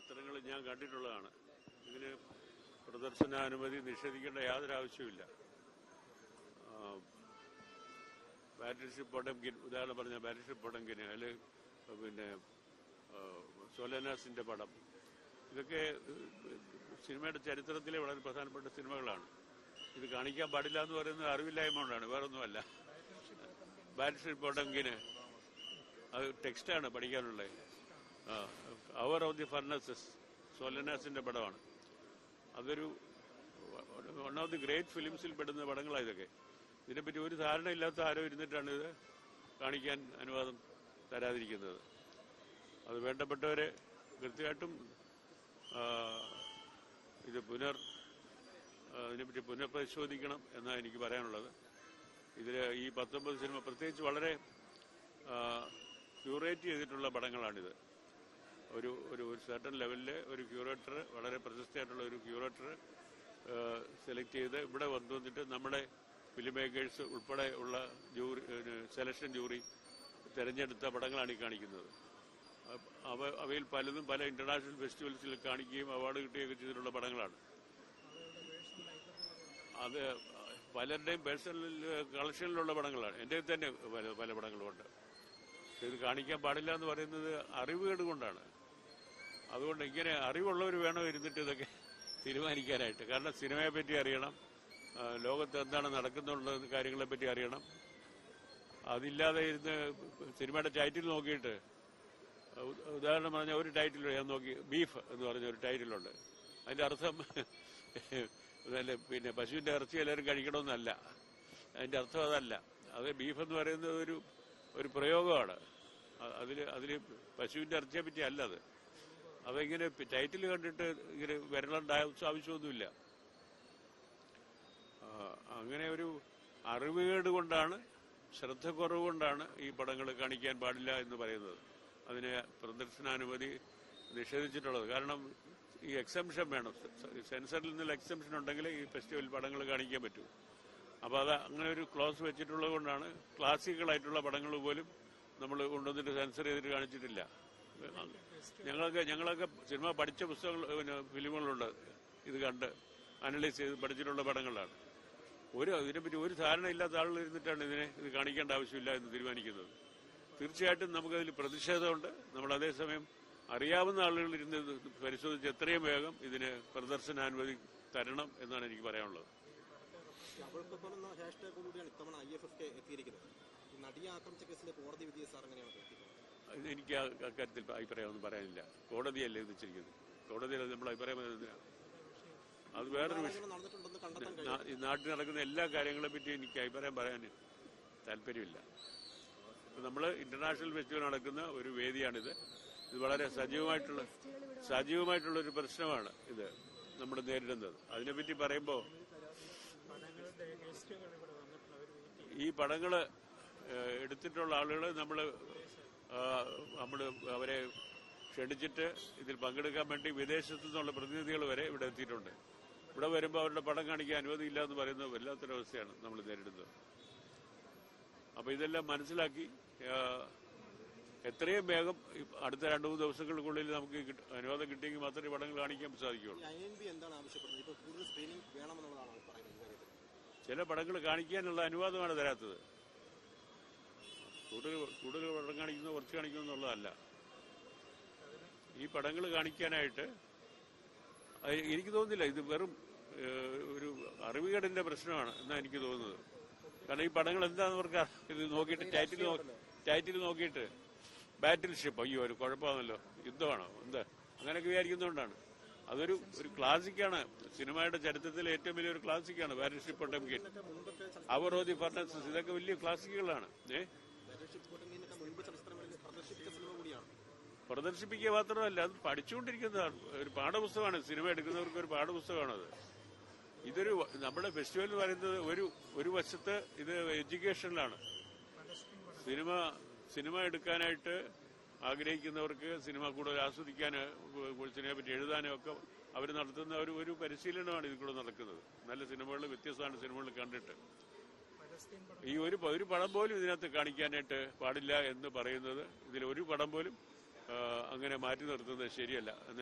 ചിത്രങ്ങൾ ഞാൻ കണ്ടിട്ടുള്ളതാണ്. ഇതിന് പ്രദർശനാനുമതി നിഷേധിക്കേണ്ട യാതൊരു ആവശ്യമില്ല. ബാറ്റിൽഷിപ്പ് പൊടംകിൻ ഉദാഹരണം പറഞ്ഞ ബാറ്റിൽഷിപ്പ് പൊടംകിന് അല്ലെങ്കിൽ പിന്നെ സോലനാസിന്റെ പടം, ഇതൊക്കെ സിനിമയുടെ ചരിത്രത്തിലെ വളരെ പ്രധാനപ്പെട്ട സിനിമകളാണ്. ഇത് കാണിക്കാൻ പാടില്ല എന്ന് പറയുന്നത് അറിവില്ലായ്മ കൊണ്ടാണ്, വേറൊന്നുമല്ല. ബാറ്റിൽഷിപ്പ് പൊടംകിന് അത് ടെക്സ്റ്റാണ് പഠിക്കാനുള്ളത്. അവർ ഓഫ് ദി ഫർണസസ് സോലനാസിന്റെ പടമാണ്. അതൊരു വൺ ഓഫ് ദി ഗ്രേറ്റ് ഫിലിംസിൽ പെടുന്ന പടങ്ങളാണ് ഇതൊക്കെ. ഇതിനെപ്പറ്റി ഒരു ധാരണയില്ലാത്ത ആരോ ഇരുന്നിട്ടാണ് ഇത് കാണിക്കാൻ അനുവാദം തരാതിരിക്കുന്നത്. അത് വേണ്ടപ്പെട്ടവരെ കൃത്യമായിട്ടും ഇത് ഇതിനെപ്പറ്റി പുനഃപരിശോധിക്കണം എന്നാണ് എനിക്ക് പറയാനുള്ളത്. ഇതിൽ ഈ 19 സിനിമ പ്രത്യേകിച്ച് വളരെ ക്യൂറേറ്റ് ചെയ്തിട്ടുള്ള പടങ്ങളാണിത്. ഒരു ഒരു സർട്ടൺ ലെവലില് ഒരു ക്യൂറേറ്റർ, വളരെ പ്രശസ്തിയായിട്ടുള്ള ഒരു ക്യൂറേറ്റർ സെലക്ട് ചെയ്ത് ഇവിടെ വന്നിട്ട് നമ്മുടെ ഫിലിം മേക്കേഴ്സ് ഉൾപ്പെടെ ഉള്ള സെലക്ഷൻ ജൂറി തിരഞ്ഞെടുത്ത പടങ്ങളാണ് ഈ കാണിക്കുന്നത്. അവയിൽ പലതും പല ഇന്റർനാഷണൽ ഫെസ്റ്റിവൽസിൽ കാണിക്കുകയും അവാർഡ് കിട്ടുകയൊക്കെ ചെയ്തിട്ടുള്ള പടങ്ങളാണ്. അത് പലരുടെയും പേഴ്സണൽ കളക്ഷനിലുള്ള പടങ്ങളാണ്. എൻ്റെ തന്നെ പല പടങ്ങളുമുണ്ട്. ഇത് കാണിക്കാൻ പാടില്ല എന്ന് പറയുന്നത് അറിവുകേട് കൊണ്ടാണ്. അതുകൊണ്ട് ഇങ്ങനെ അറിവുള്ളവർ വേണം ഇരുന്നിട്ട് ഇതൊക്കെ തീരുമാനിക്കാനായിട്ട്. കാരണം സിനിമയെ പറ്റി അറിയണം, ലോകത്ത് എന്താണ് നടക്കുന്നുള്ള കാര്യങ്ങളെപ്പറ്റി അറിയണം. അതില്ലാതെ ഇരുന്ന് സിനിമയുടെ ടൈറ്റിൽ നോക്കിയിട്ട്, ഉദാഹരണം പറഞ്ഞാൽ ഒരു ടൈറ്റിൽ ഞാൻ നോക്കി, ബീഫ് എന്ന് പറഞ്ഞ ഒരു ടൈറ്റിലുണ്ട്. അതിന്റെ അർത്ഥം പിന്നെ പശുവിന്റെ ഇറച്ചി എല്ലാവരും കഴിക്കണമെന്നല്ല. അതിന്റെ അർത്ഥം അതല്ല. അത് ബീഫ് എന്ന് പറയുന്നത് ഒരു പ്രയോഗമാണ്. അതില് പശുവിന്റെ ഇറച്ചിയെ പറ്റി അല്ല അത്. അതിങ്ങനെ ടൈറ്റിൽ കണ്ടിട്ട് ഇങ്ങനെ വരേണ്ട ആവശ്യമൊന്നുമില്ല. അങ്ങനെ ഒരു അറിവുകേട് കൊണ്ടാണ്, ശ്രദ്ധക്കുറവ് കൊണ്ടാണ് ഈ പടങ്ങൾ കാണിക്കാൻ പാടില്ല എന്ന് പറയുന്നത്. അതിന് പ്രദർശനാനുമതി നിഷേധിച്ചിട്ടുള്ളത്. കാരണം ഈ എക്സംഷൻ വേണം. സെൻസറിൽ നിന്നുള്ള എക്സംഷൻ ഉണ്ടെങ്കിൽ ഈ ഫെസ്റ്റിവൽ പടങ്ങൾ കാണിക്കാൻ പറ്റൂ. അപ്പോൾ അത് അങ്ങനെ ഒരു ക്ലോസ് വെച്ചിട്ടുള്ളത് കൊണ്ടാണ് ക്ലാസിക്കലായിട്ടുള്ള പടങ്ങൾ പോലും നമ്മൾ കൊണ്ടുവന്നിട്ട് സെൻസർ ചെയ്തിട്ട് കാണിച്ചിട്ടില്ല. ഞങ്ങളൊക്കെ സിനിമ പഠിച്ച പുസ്തകങ്ങൾ, പിന്നെ ഫിലിമുകളുണ്ട്. ഇത് കണ്ട് അനലൈസ് ചെയ്ത് പഠിച്ചിട്ടുള്ള പടങ്ങളാണ്. ഇതിനെപ്പറ്റി ഒരു ധാരണ ഇല്ലാത്ത ആളുകൾ ഇരുന്നിട്ടാണ് ഇത് കാണിക്കേണ്ട ആവശ്യമില്ല എന്ന് തീരുമാനിക്കുന്നത്. തീർച്ചയായിട്ടും നമുക്കതിൽ പ്രതിഷേധമുണ്ട്. നമ്മൾ അതേസമയം അറിയാവുന്ന ആളുകൾ ഇരുന്ന് പരിശോധിച്ച് എത്രയും വേഗം ഇതിന് പ്രദർശനാനുമതി തരണം എന്നാണ് എനിക്ക് പറയാനുള്ളത്. എനിക്ക് അക്കാര്യത്തിൽ അഭിപ്രായമൊന്നും പറയാനില്ല. കോടതിയല്ലേ ഇത് വെച്ചിരിക്കുന്നത്. കോടതിയിൽ നമ്മൾ അഭിപ്രായം അത് വേറൊരു വിഷയം. ഈ നാട്ടിൽ നടക്കുന്ന എല്ലാ കാര്യങ്ങളെ പറ്റി എനിക്ക് അഭിപ്രായം പറയാൻ താല്പര്യമില്ല. നമ്മൾ ഇന്റർനാഷണൽ ഫെസ്റ്റിവൽ നടക്കുന്ന ഒരു വേദിയാണിത്. ഇത് വളരെ സജീവമായിട്ടുള്ള ഒരു പ്രശ്നമാണ് ഇത് നമ്മൾ നേരിടുന്നത്. അതിനെപ്പറ്റി പറയുമ്പോൾ ഈ പടങ്ങൾ എടുത്തിട്ടുള്ള ആളുകൾ നമ്മൾ അവരെ ക്ഷണിച്ചിട്ട് ഇതിൽ പങ്കെടുക്കാൻ വേണ്ടി വിദേശത്തു നിന്നുള്ള പ്രതിനിധികൾ വരെ ഇവിടെ എത്തിയിട്ടുണ്ട്. ഇവിടെ വരുമ്പോൾ അവരുടെ പടം കാണിക്കാൻ അനുമതിയില്ല എന്ന് പറയുന്നത് വല്ലാത്തൊരവസ്ഥയാണ് നമ്മൾ നേരിടുന്നത്. അപ്പൊ ഇതെല്ലാം മനസ്സിലാക്കി എത്രയും വേഗം അടുത്ത 2-3 ദിവസങ്ങൾക്കുള്ളിൽ നമുക്ക് അനുവാദം കിട്ടിയെങ്കിൽ മാത്രമേ പടങ്ങൾ കാണിക്കാൻ സാധിക്കുകയുള്ളൂ. ചില പടങ്ങൾ കാണിക്കാനുള്ള അനുവാദമാണ് തരാത്തത്. കൂടുതൽ പടം കാണിക്കുന്നത് കുറച്ച് കാണിക്കുന്നു എന്നുള്ളതല്ല. ഈ പടങ്ങൾ കാണിക്കാനായിട്ട് എനിക്ക് തോന്നുന്നില്ല ഇത് വെറും ഒരു അറിവുകേടിന്റെ പ്രശ്നമാണ് എന്നാണ് എനിക്ക് തോന്നുന്നത്. കാരണം ഈ പടങ്ങൾ എന്താണെന്ന് അവർക്ക് ഇത് നോക്കിയിട്ട് ടൈറ്റിൽ നോക്കിയിട്ട് ബാറ്റിൽഷിപ്പ്, അയ്യോ ഒരു കുഴപ്പമാണല്ലോ, യുദ്ധമാണോ എന്താ അങ്ങനെയൊക്കെ വിചാരിക്കുന്നതുകൊണ്ടാണ്. അതൊരു ക്ലാസിക്കാണ്. സിനിമയുടെ ചരിത്രത്തിലെ ഏറ്റവും വലിയൊരു ക്ലാസിക്കാണ് battleship Potemkin, hour of the furnaces. ഇതൊക്കെ വലിയ ക്ലാസിക്കുകളാണ്. പ്രദർശിപ്പിക്കുക മാത്രമല്ല, അത് പഠിച്ചുകൊണ്ടിരിക്കുന്നതാണ്. ഒരു പാഠപുസ്തകമാണ്. സിനിമ എടുക്കുന്നവർക്ക് ഒരു പാഠപുസ്തകമാണത്. ഇതൊരു നമ്മുടെ ഫെസ്റ്റിവൽ എന്ന് പറയുന്നത് ഒരു വശത്ത് ഇത് എഡ്യൂക്കേഷനിലാണ്. സിനിമ എടുക്കാനായിട്ട് ആഗ്രഹിക്കുന്നവർക്ക്, സിനിമ കൂടുതൽ ആസ്വദിക്കാൻ, സിനിമയെ പറ്റി എഴുതാനും ഒക്കെ അവർ നടത്തുന്ന ഒരു പരിശീലനമാണ് ഇതിൽ കൂടെ നടക്കുന്നത്. നല്ല സിനിമകൾ, വ്യത്യസ്തமான സിനിമകൾ കണ്ടിട്ട് ഈ ഒരു പടം പോലും ഇതിനകത്ത് കാണിക്കാനായിട്ട് പാടില്ല എന്ന് പറയുന്നത്, ഇതിൽ ഒരു പടം പോലും അങ്ങനെ മാറ്റി നിർത്തുന്നത് ശരിയല്ല എന്ന്